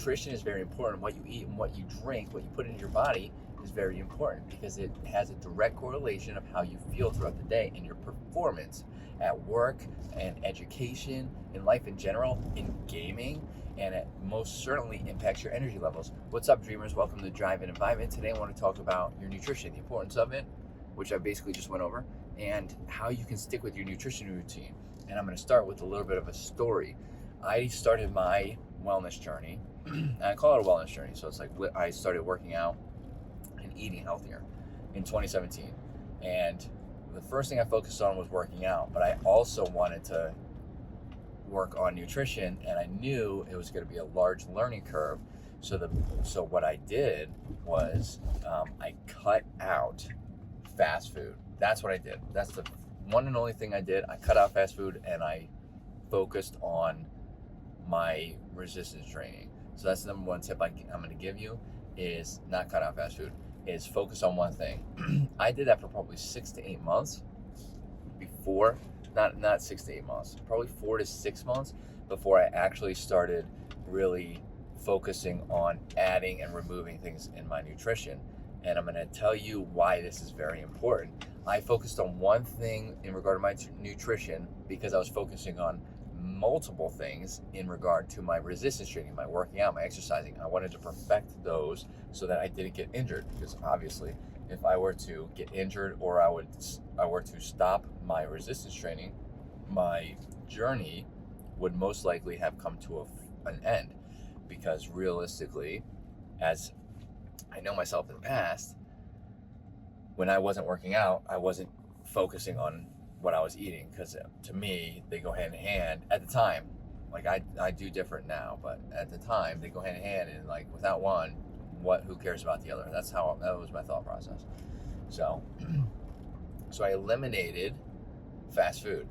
nutrition is very important. What you eat and what you drink, what you put in your body is very important because it has a direct correlation of how you feel throughout the day and your performance at work and education, in life in general, in gaming, and it most certainly impacts your energy levels. What's up, dreamers? Welcome to Drive and Vibe. Today I want to talk about your nutrition, the importance of it, which I basically just went over, and how you can stick with your nutrition routine. And I'm going to start with a little bit of a story. I started my wellness journey, and I call it a wellness journey. So it's like I started working out and eating healthier in 2017. And the first thing I focused on was working out, but I also wanted to work on nutrition, and I knew it was going to be a large learning curve. So what I did was I cut out fast food. That's what I did. That's the one and only thing I did. I cut out fast food and I focused on my resistance training. So that's the number one tip I'm going to give you, is not cut out fast food, is focus on one thing. I did that for probably 6 to 8 months before, not 6 to 8 months, probably 4 to 6 months before I actually started really focusing on adding and removing things in my nutrition. And I'm going to tell you why this is very important. I focused on one thing in regard to my nutrition because I was focusing on multiple things in regard to my resistance training, my working out, my exercising. I wanted to perfect those so that I didn't get injured, because obviously if I were to get injured or I were to stop my resistance training, my journey would most likely have come to an end. Because realistically, as I know myself in the past, when I wasn't working out, I wasn't focusing on what I was eating, because to me they go hand in hand at the time. Like I do different now, but at the time they go hand in hand, and like without one, who cares about the other? That was my thought process. So I eliminated fast food.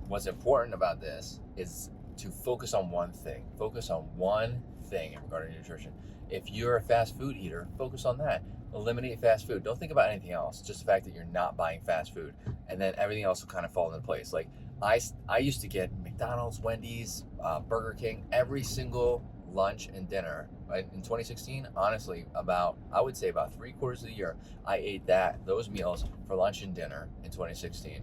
What's important about this is to focus on one thing. Focus on one thing in regard to nutrition. If you're a fast food eater, focus on that. Eliminate fast food. Don't think about anything else. Just the fact that you're not buying fast food, and then everything else will kind of fall into place. Like I used to get McDonald's, Wendy's, Burger King every single lunch and dinner. In 2016, honestly, I would say about 3/4 of the year, I ate those meals for lunch and dinner in 2016,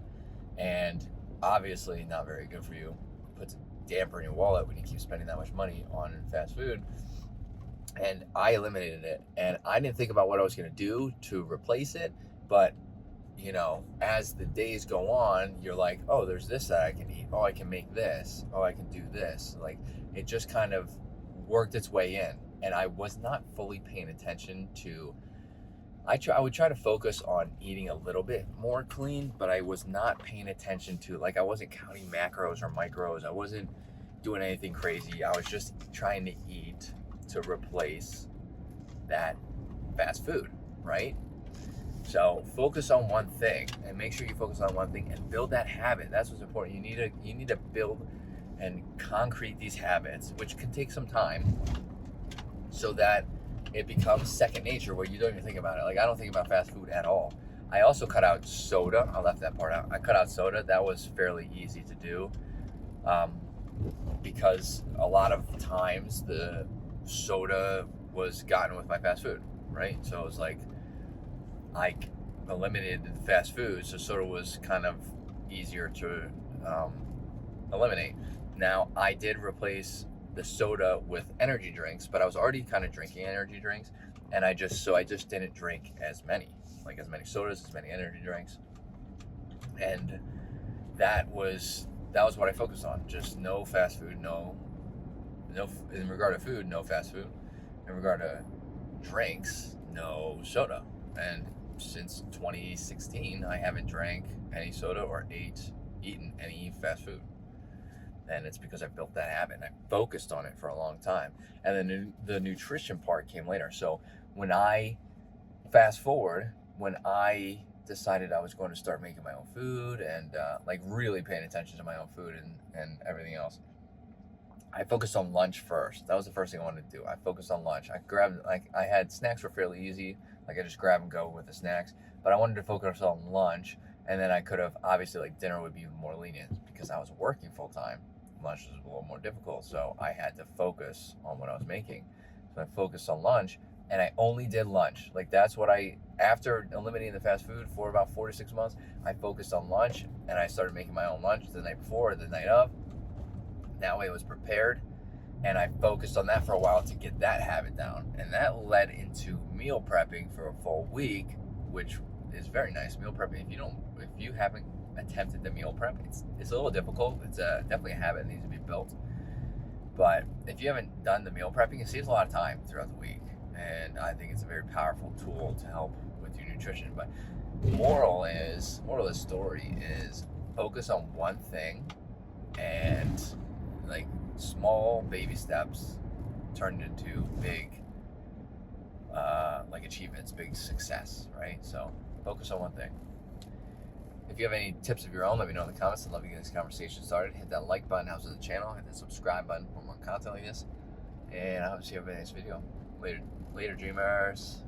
and obviously not very good for you. Puts a damper in your wallet when you keep spending that much money on fast food. And I eliminated it, and I didn't think about what I was going to do to replace it. But as the days go on, you're like, oh, there's this that I can eat. Oh, I can make this. Oh, I can do this. Like, it just kind of worked its way in, and I was not fully paying attention to. I would try to focus on eating a little bit more clean, but I was not paying attention to, like, I wasn't counting macros or micros. I wasn't doing anything crazy. I was just trying to eat to replace that fast food, right? So focus on one thing, and make sure you focus on one thing and build that habit. That's what's important. You need to build and concrete these habits, which can take some time, so that it becomes second nature where you don't even think about it. Like, I don't think about fast food at all. I also cut out soda. I left that part out. I cut out soda. That was fairly easy to do, because a lot of times the soda was gotten with my fast food, right? So it was like I eliminated the fast food, so soda was kind of easier to eliminate. Now, I did replace the soda with energy drinks, but I was already kind of drinking energy drinks, and I just didn't drink as many sodas, as many energy drinks, and that was what I focused on. Just no fast food, no in regard to food, no fast food. In regard to drinks, no soda. And since 2016, I haven't drank any soda or eaten any fast food. And it's because I built that habit and I focused on it for a long time. And then the nutrition part came later. So when I fast forward, when I decided I was going to start making my own food and like really paying attention to my own food and everything else, I focused on lunch first. That was the first thing I wanted to do. I focused on lunch. I had snacks were fairly easy. Like, I just grab and go with the snacks. But I wanted to focus on lunch, and then I could have, obviously, like, dinner would be more lenient because I was working full time. Lunch was a little more difficult, so I had to focus on what I was making. So I focused on lunch, and I only did lunch. Like that's what after eliminating the fast food for about 4 to 6 months, I focused on lunch, and I started making my own lunch the night before, the night of. That way it was prepared, and I focused on that for a while to get that habit down. And that led into meal prepping for a full week, which is very nice. Meal prepping, if you haven't attempted the meal prep, it's a little difficult. It's definitely a habit that needs to be built. But if you haven't done the meal prepping, it saves a lot of time throughout the week. And I think it's a very powerful tool to help with your nutrition. But moral of the story is focus on one thing, and like small baby steps turned into big like achievements, big success, right? So focus on one thing. If you have any tips of your own, let me know in the comments. I'd love to get this conversation started. Hit that like button, helps with the channel. Hit that subscribe button for more content like this. And I hope to see you in the next video. Later dreamers.